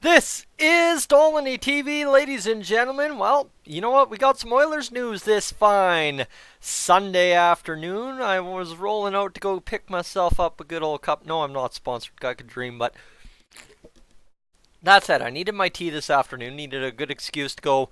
This is Dolynny TV, ladies and gentlemen. Well, you know what? We got some Oilers news this fine Sunday afternoon. I was rolling out to go pick myself up a good old cup. No, I'm not sponsored. I could dream, but that said, I needed my tea this afternoon. Needed a good excuse to go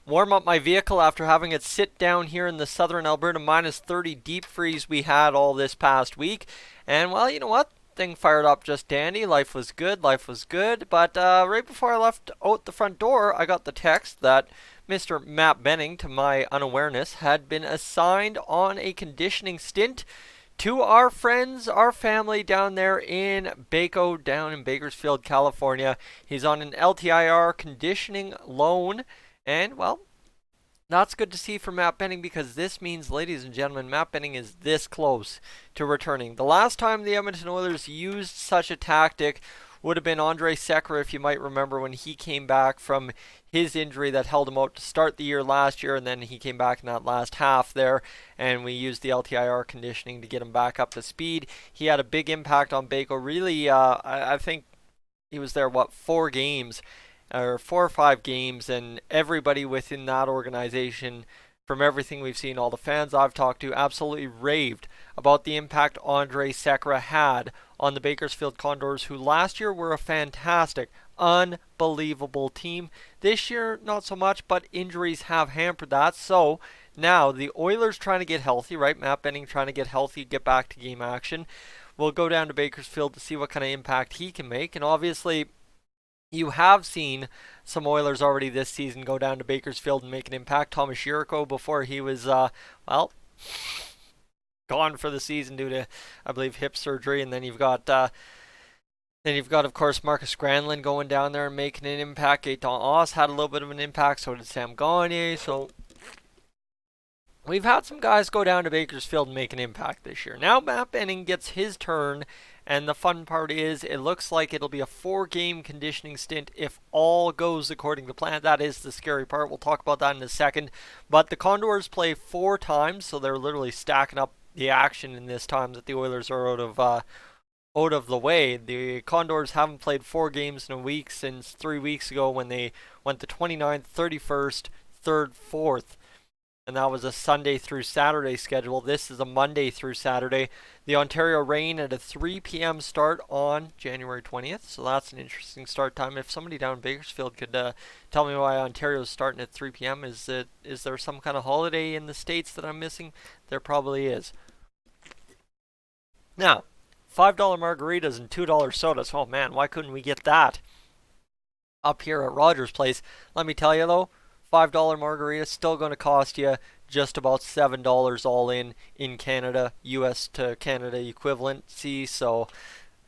warm up my vehicle after having it sit down here in the southern Alberta minus 30 deep freeze we had all this past week. And well, you know what? Thing fired up just dandy. Life was good. Life was good. But right before I left out the front door, I got the text that Mr. Matt Benning, to my unawareness, had been assigned on a conditioning stint to our friends, our family down there in Baco, down in Bakersfield, California. He's on an LTIR conditioning loan. And, well, that's good to see for Matt Benning because this means, ladies and gentlemen, Matt Benning is this close to returning. The last time the Edmonton Oilers used such a tactic would have been Andrej Sekera, if you might remember, when he came back from his injury that held him out to start the year last year, and then he came back in that last half there, and we used the LTIR conditioning to get him back up to speed. He had a big impact on Baco. Really, I think he was there, 4 games? Or 4 or 5 games, and everybody within that organization, from everything we've seen, all the fans I've talked to, absolutely raved about the impact Andrej Sekera had on the Bakersfield Condors, who last year were a fantastic, unbelievable team. This year, not so much, but injuries have hampered that. So now the Oilers trying to get healthy, right? Matt Benning trying to get healthy, get back to game action. We'll go down to Bakersfield to see what kind of impact he can make, and obviously you have seen some Oilers already this season go down to Bakersfield and make an impact. Thomas Jurko, before he was, gone for the season due to, I believe, hip surgery. And then you've got, of course, Marcus Granlund going down there and making an impact. Gaetan Oss had a little bit of an impact. So did Sam Gagner. So we've had some guys go down to Bakersfield and make an impact this year. Now Matt Benning gets his turn. And the fun part is, it looks like it'll be a 4-game conditioning stint if all goes according to plan. That is the scary part. We'll talk about that in a second. But the Condors play 4 times, so they're literally stacking up the action in this time that the Oilers are out of the way. The Condors haven't played 4 games in a week since 3 weeks ago when they went the 29th, 31st, 3rd, 4th. And that was a Sunday through Saturday schedule. This is a Monday through Saturday. The Ontario Reign at a 3 p.m. start on January 20th. So that's an interesting start time. If somebody down in Bakersfield could tell me why Ontario's starting at 3 p.m. Is there some kind of holiday in the States that I'm missing? There probably is. Now, $5 margaritas and $2 sodas. Oh man, why couldn't we get that up here at Rogers Place? Let me tell you though, $5 margarita still going to cost you just about $7 all in Canada, US to Canada equivalency. So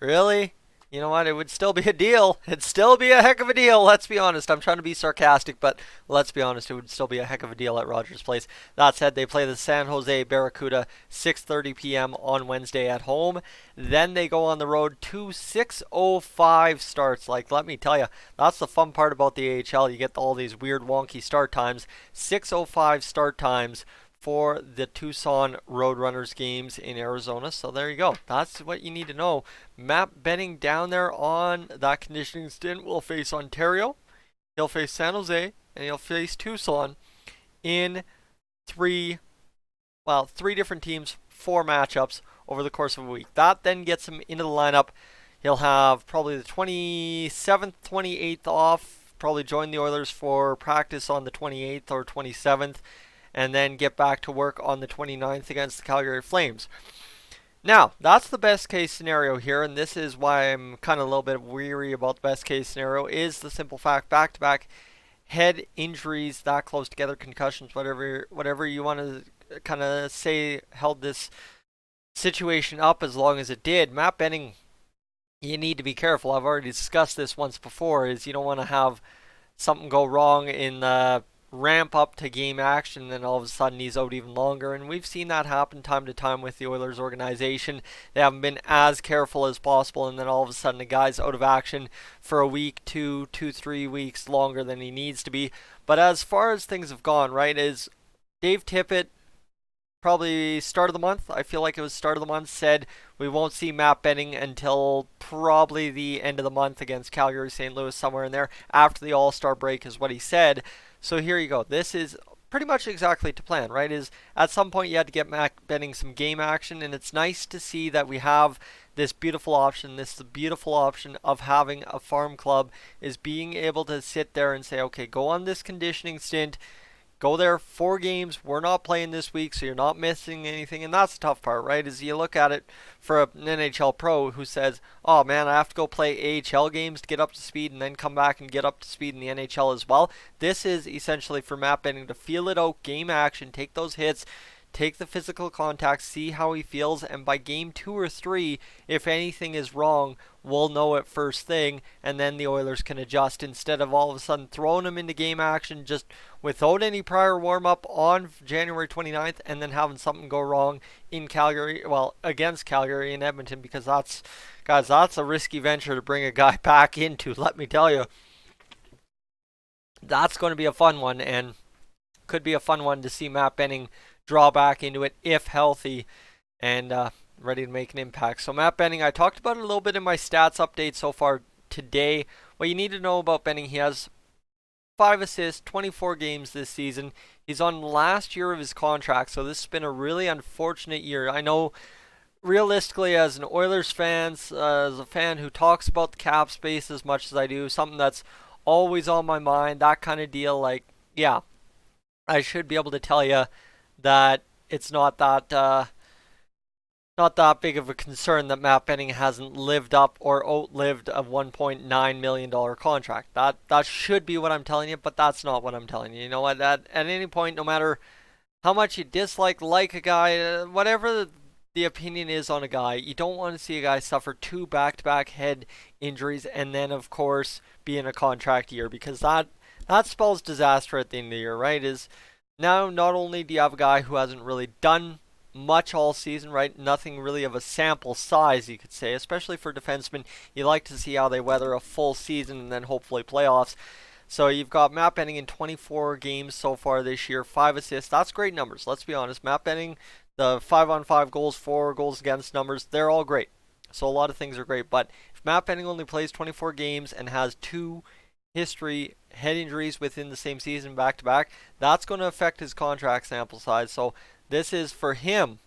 really, you know what, it would still be a deal. It'd still be a heck of a deal. Let's be honest. I'm trying to be sarcastic, but let's be honest, it would still be a heck of a deal at Rogers Place. That said, they play the San Jose Barracuda 6:30 p.m. on Wednesday at home. Then they go on the road to 6:05 starts. Like, let me tell you, that's the fun part about the AHL. You get all these weird wonky start times. 6:05 start times for the Tucson Roadrunners games in Arizona. So there you go. That's what you need to know. Matt Benning down there on that conditioning stint will face Ontario. He'll face San Jose, and he'll face Tucson in three different teams, 4 matchups over the course of a week. That then gets him into the lineup. He'll have probably the 27th, 28th off, probably join the Oilers for practice on the 28th or 27th, and then get back to work on the 29th against the Calgary Flames. Now, that's the best case scenario here, and this is why I'm kind of a little bit weary about the best case scenario, is the simple fact, back-to-back head injuries that close together, concussions, whatever you want to kind of say held this situation up as long as it did. Matt Benning, you need to be careful. I've already discussed this once before, is you don't want to have something go wrong in the ramp up to game action, and then all of a sudden he's out even longer. And we've seen that happen time to time with the Oilers organization. They haven't been as careful as possible, and then all of a sudden the guy's out of action for a week, 3 weeks longer than he needs to be. But as far as things have gone, right, is Dave Tippett probably start of the month. I feel like it was start of the month, said we won't see Matt Benning until probably the end of the month against Calgary, St. Louis, somewhere in there after the All-Star break is what he said. So here you go. This is pretty much exactly to plan, right? Is at some point you had to get Matt Benning some game action, and it's nice to see that we have this beautiful option. This is the beautiful option of having a farm club, is being able to sit there and say, okay, go on this conditioning stint. Go there 4 games. We're not playing this week, so you're not missing anything. And that's the tough part, right? Is you look at it for an NHL pro who says, oh man, I have to go play AHL games to get up to speed and then come back and get up to speed in the NHL as well. This is essentially for Matt Benning to feel it out, game action, take those hits, take the physical contact, see how he feels, and by game 2 or 3, if anything is wrong, we'll know it first thing, and then the Oilers can adjust instead of all of a sudden throwing him into game action just without any prior warm-up on January 29th and then having something go wrong in Calgary, well, against Calgary and Edmonton, because that's a risky venture to bring a guy back into, let me tell you. That's going to be a fun one, and could be a fun one to see Matt Benning draw back into it if healthy and ready to make an impact. So Matt Benning, I talked about it a little bit in my stats update so far today. What you need to know about Benning, he has 5 assists, 24 games this season. He's on the last year of his contract, so this has been a really unfortunate year. I know realistically, as an Oilers fan, as a fan who talks about the cap space as much as I do, something that's always on my mind, that kind of deal, like, yeah, I should be able to tell you that it's not that big of a concern that Matt Benning hasn't lived up or outlived a $1.9 million contract. That should be what I'm telling you, but that's not what I'm telling you. You know what? At any point, no matter how much you like a guy, whatever the opinion is on a guy, you don't want to see a guy suffer 2 back-to-back head injuries and then, of course, be in a contract year, because that spells disaster at the end of the year, right? Is now, not only do you have a guy who hasn't really done much all season, right? Nothing really of a sample size, you could say, especially for defensemen. You like to see how they weather a full season and then hopefully playoffs. So you've got Matt Benning in 24 games so far this year, 5 assists. That's great numbers, let's be honest. Matt Benning, the 5-on-5 goals, 4 goals against numbers, they're all great. So a lot of things are great. But if Matt Benning only plays 24 games and has 2 history head injuries within the same season back to back, that's going to affect his contract sample size. So this is for him,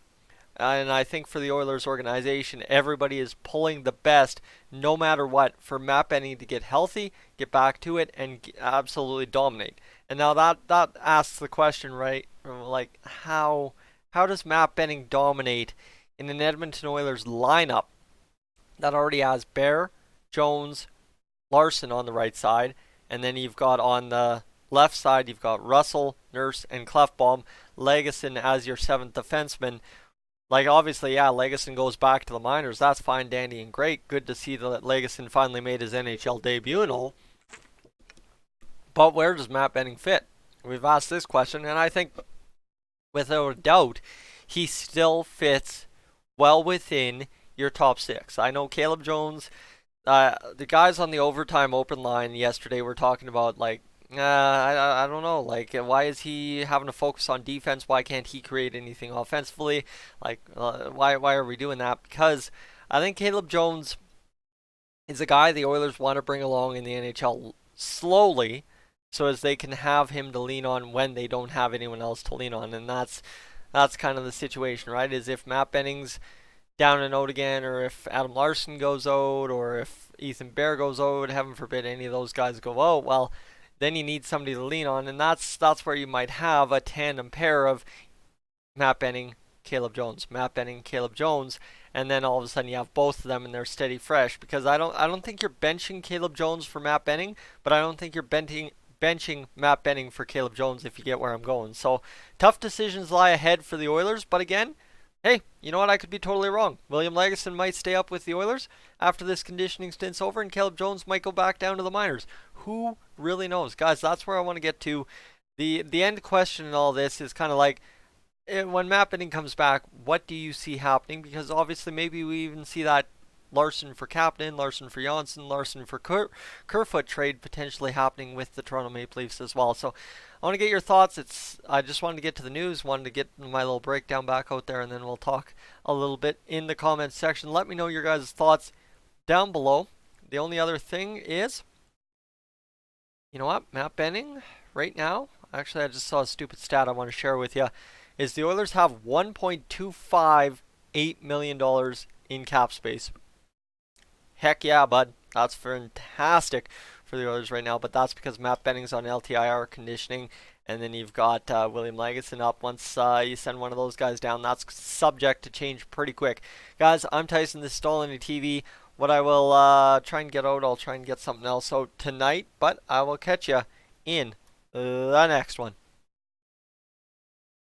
and I think for the Oilers organization, everybody is pulling the best no matter what for Matt Benning to get healthy, get back to it, and absolutely dominate. And now that asks the question, right, like how does Matt Benning dominate in an Edmonton Oilers lineup that already has Bear, Jones, Larson on the right side, and then you've got on the left side, you've got Russell, Nurse, and Clefbaum, Legason as your 7th defenseman. Like, obviously, yeah, Legason goes back to the minors. That's fine, dandy, and great. Good to see that Legason finally made his NHL debut and all. But where does Matt Benning fit? We've asked this question, and I think, without a doubt, he still fits well within your top 6. I know Caleb Jones, the guys on the overtime open line yesterday were talking about, like, I don't know, like, why is he having to focus on defense? Why can't he create anything offensively? Like, why are we doing that? Because I think Caleb Jones is a guy the Oilers want to bring along in the NHL slowly, so as they can have him to lean on when they don't have anyone else to lean on. And that's kind of the situation, right? Is if Matt Benning's down and out again, or if Adam Larson goes out, or if Ethan Bear goes out, heaven forbid any of those guys go out, well, then you need somebody to lean on, and that's where you might have a tandem pair of Matt Benning, Caleb Jones, Matt Benning, Caleb Jones, and then all of a sudden you have both of them and they're steady fresh. Because I don't think you're benching Caleb Jones for Matt Benning, but I don't think you're benching Matt Benning for Caleb Jones, if you get where I'm going. So tough decisions lie ahead for the Oilers, but again, hey, you know what? I could be totally wrong. William Legason might stay up with the Oilers after this conditioning stint's over, and Caleb Jones might go back down to the minors. Who really knows? Guys, that's where I want to get to. The end question in all this is kind of like, when Matt Benning comes back, what do you see happening? Because obviously maybe we even see that Larson for Kapanen, Larson for Janssen, Larson for Kerfoot trade potentially happening with the Toronto Maple Leafs as well. So I want to get your thoughts. I just wanted to get to the news, wanted to get my little breakdown back out there, and then we'll talk a little bit in the comments section. Let me know your guys' thoughts down below. The only other thing is, you know what, Matt Benning, right now, actually I just saw a stupid stat I want to share with you, is the Oilers have $1.258 million in cap space. Heck yeah, bud. That's fantastic for the Oilers right now, but that's because Matt Benning's on LTIR conditioning, and then you've got William Lagesson up. Once you send one of those guys down, that's subject to change pretty quick. Guys, I'm Tyson, this is Dolynny TV. What I will try and get out, I'll try and get something else out tonight, but I will catch you in the next one.